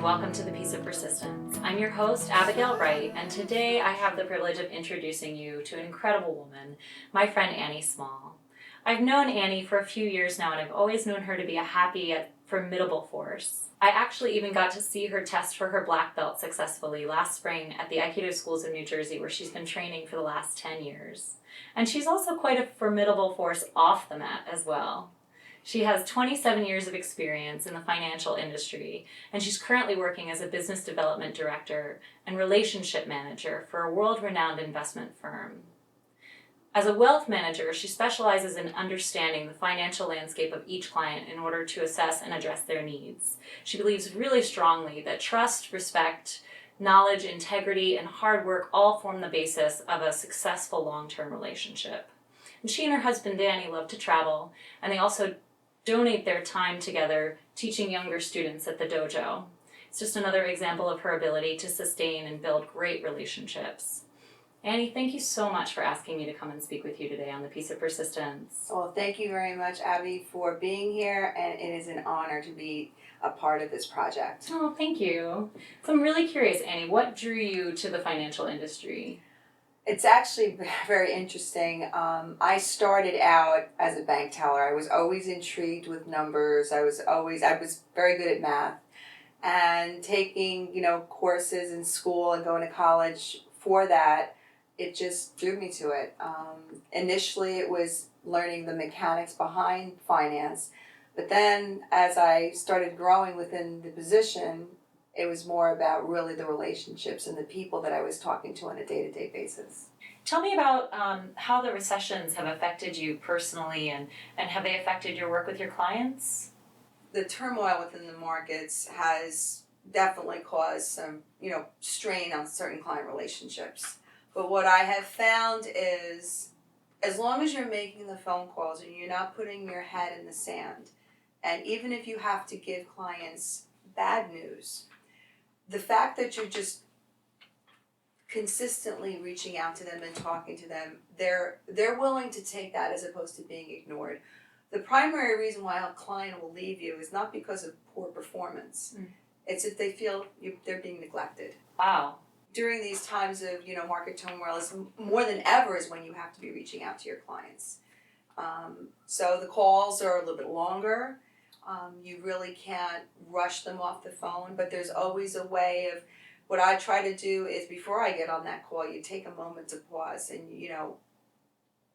and welcome to The Piece of Persistence. I'm your host, Abigail Wright, and today I have the privilege of introducing you to an incredible woman, my friend Annie Small. I've known Annie for a few years now, and I've always known her to be a happy yet formidable force. I actually even got to see her test for her black belt successfully last spring at the Aikido schools of New Jersey, where she's been training for the last 10 years. And she's also quite a formidable force off the mat as well. She has 27 years of experience in the financial industry, and she's currently working as a business development director and relationship manager for a world-renowned investment firm. As a wealth manager, she specializes in understanding the financial landscape of each client in order to assess and address their needs. She believes really strongly that trust, respect, knowledge, integrity, and hard work all form the basis of a successful long-term relationship. And she and her husband Danny love to travel, and they also donate their time together teaching younger students at the dojo. It's just another example of her ability to sustain and build great relationships. Annie, thank you so much for asking me to come and speak with you today on The Piece of Persistence. Well, thank you very much, Abby, for being here, and it is an honor to be a part of this project. Oh, thank you. So I'm really curious, Annie, what drew you to the financial industry? It's actually very interesting. I started out as a bank teller. I was always intrigued with numbers. I was very good at math, and taking, courses in school and going to college for that, it just drew me to it. Initially, it was learning the mechanics behind finance, but then as I started growing within the position, it was more about really the relationships and the people that I was talking to on a day-to-day basis. Tell me about how the recessions have affected you personally, and have they affected your work with your clients? The turmoil within the markets has definitely caused some, strain on certain client relationships. But what I have found is, as long as you're making the phone calls and you're not putting your head in the sand, and even if you have to give clients bad news, the fact that you're just consistently reaching out to them and talking to them, they're willing to take that as opposed to being ignored. The primary reason why a client will leave you is not because of poor performance. It's if they feel they're being neglected. Wow. During these times of market turmoil, is more than ever is when you have to be reaching out to your clients. So the calls are a little bit longer. You really can't rush them off the phone, but there's always a way of, what I try to do is before I get on that call, you take a moment to pause and,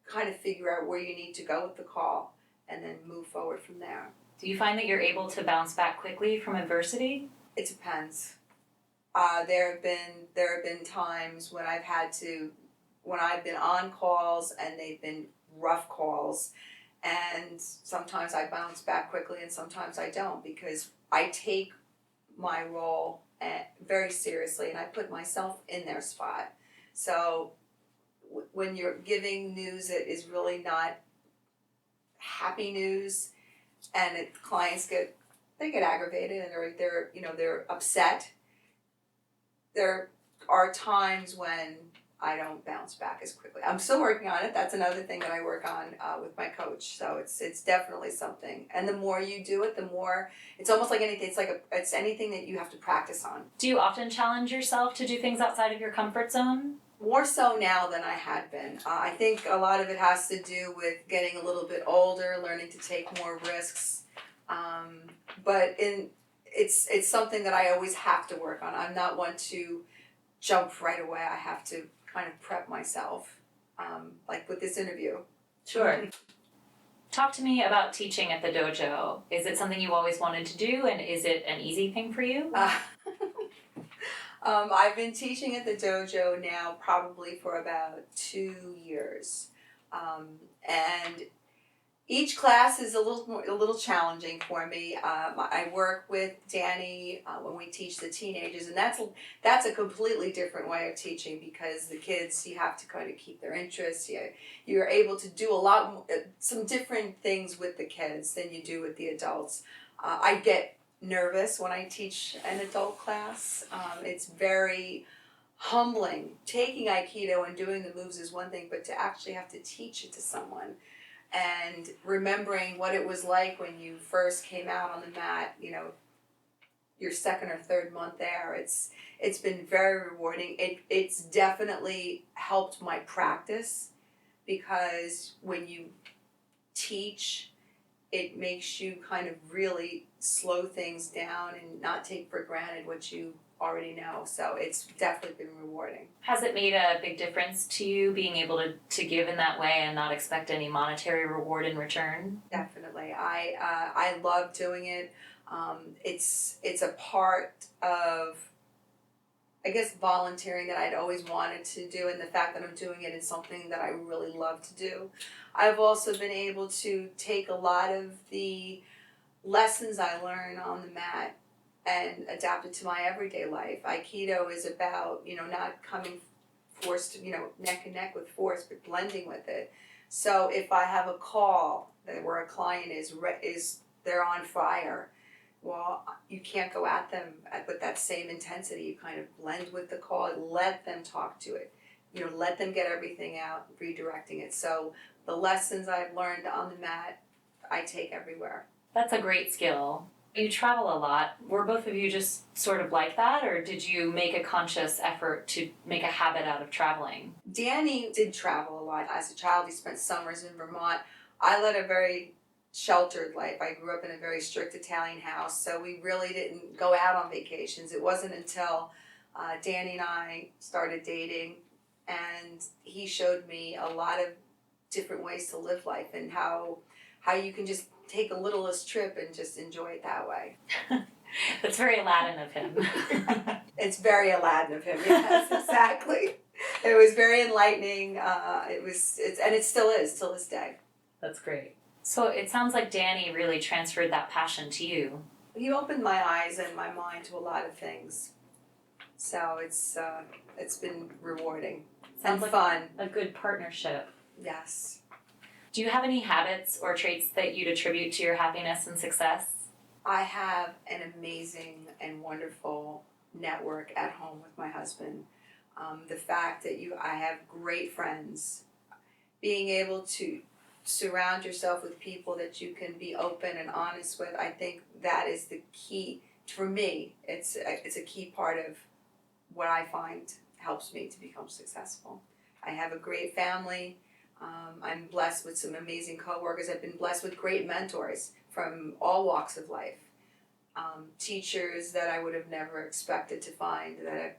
kind of figure out where you need to go with the call and then move forward from there. Do you find that you're able to bounce back quickly from adversity? It depends. There have been times when I've been on calls and they've been rough calls, and sometimes I bounce back quickly and sometimes I don't, because I take my role very seriously and I put myself in their spot. So when you're giving news that is really not happy news, and clients get aggravated and they're upset, there are times when I don't bounce back as quickly. I'm still working on it. That's another thing that I work on with my coach. So it's definitely something. And the more you do it, the more, it's almost like anything. It's anything that you have to practice on. Do you often challenge yourself to do things outside of your comfort zone? More so now than I had been. I think a lot of it has to do with getting a little bit older, learning to take more risks. But it's something that I always have to work on. I'm not one to jump right away. I have to kind of prep myself, like with this interview. Sure. Talk to me about teaching at the dojo. Is it something you always wanted to do, and is it an easy thing for you? I've been teaching at the dojo now probably for about 2 years, and each class is a little challenging for me. I work with Danny when we teach the teenagers, and that's a completely different way of teaching, because the kids, you have to kind of keep their interest. You're able to do some different things with the kids than you do with the adults. I get nervous when I teach an adult class. It's very humbling. Taking Aikido and doing the moves is one thing, but to actually have to teach it to someone, and remembering what it was like when you first came out on the mat, your second or third month there, it's been very rewarding. It's definitely helped my practice, because when you teach, it makes you kind of really slow things down and not take for granted what you already know. So it's definitely been rewarding. Has it made a big difference to you being able to give in that way and not expect any monetary reward in return? Definitely. I love doing it. It's a part of, I guess, volunteering that I'd always wanted to do, and the fact that I'm doing it is something that I really love to do. I've also been able to take a lot of the lessons I learn on the mat and adapt it to my everyday life. Aikido is about, not coming forced, neck and neck with force, but blending with it. So if I have a call where a client is they're on fire, well, you can't go at them with that same intensity. You kind of blend with the call and let them talk to it. Let them get everything out, redirecting it. So the lessons I've learned on the mat, I take everywhere. That's a great skill. You travel a lot. Were both of you just sort of like that, or did you make a conscious effort to make a habit out of traveling? Danny did travel a lot. As a child, he spent summers in Vermont. I led a very sheltered life. I grew up in a very strict Italian house, so we really didn't go out on vacations. It wasn't until Danny and I started dating, and he showed me a lot of different ways to live life, and how you can just take a littlest trip and just enjoy it that way. That's very Aladdin of him. It's very Aladdin of him, yes, exactly. It was very enlightening. It still is till this day. That's great. So it sounds like Danny really transferred that passion to you. He opened my eyes and my mind to a lot of things. So it's been rewarding and Sounds like fun. a good partnership. Yes. Do you have any habits or traits that you'd attribute to your happiness and success? I have an amazing and wonderful network at home with my husband. The fact that I have great friends, being able to surround yourself with people that you can be open and honest with, I think that is the key. For me, it's a key part of what I find helps me to become successful. I have a great family. I'm blessed with some amazing coworkers. I've been blessed with great mentors from all walks of life. Teachers that I would have never expected to find that have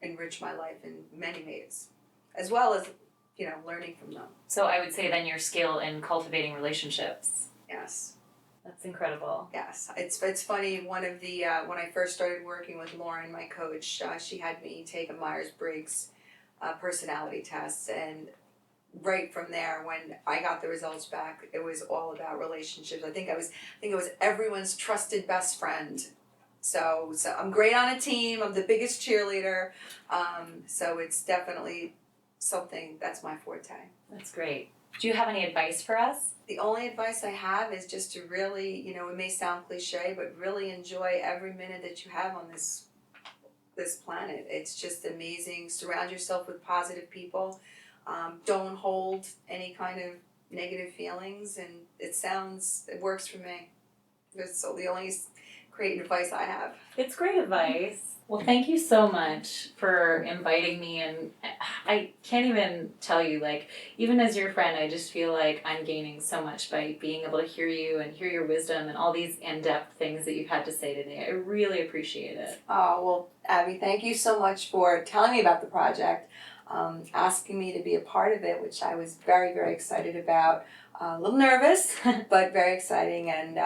enriched my life in many ways, as well as, learning from them. So I would say then your skill in cultivating relationships. Yes. That's incredible. Yes. It's funny, one of the, when I first started working with Lauren, my coach, she had me take a Myers-Briggs personality test, and right from there, when I got the results back, it was all about relationships. I think it was everyone's trusted best friend. So I'm great on a team. I'm the biggest cheerleader. So it's definitely something that's my forte. That's great. Do you have any advice for us? The only advice I have is just to really, it may sound cliche, but really enjoy every minute that you have on this planet. It's just amazing. Surround yourself with positive people. Don't hold any kind of negative feelings, and it works for me. That's the only great advice I have. It's great advice. Well, thank you so much for inviting me, and I can't even tell you, even as your friend, I just feel like I'm gaining so much by being able to hear you and hear your wisdom and all these in-depth things that you've had to say today. I really appreciate it. Oh, well, Abby, thank you so much for telling me about the project. Asking me to be a part of it, which I was very, very excited about. A little nervous, but very exciting, and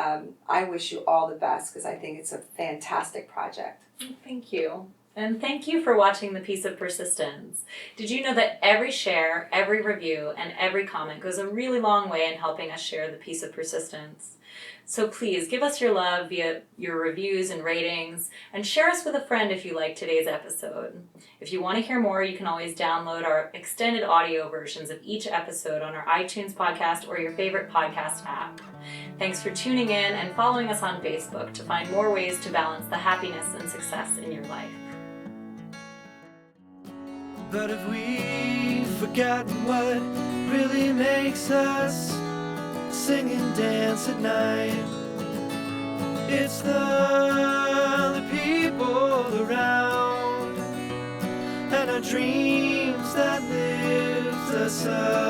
I wish you all the best, because I think it's a fantastic project. Thank you. And thank you for watching The Piece of Persistence. Did you know that every share, every review, and every comment goes a really long way in helping us share the piece of persistence? So please give us your love via your reviews and ratings, and share us with a friend if you liked today's episode. If you want to hear more, you can always download our extended audio versions of each episode on our iTunes podcast or your favorite podcast app. Thanks for tuning in and following us on Facebook to find more ways to balance the happiness and success in your life. But have we forgotten what really makes us sing and dance at night? It's the people around, and our dreams that lift us up.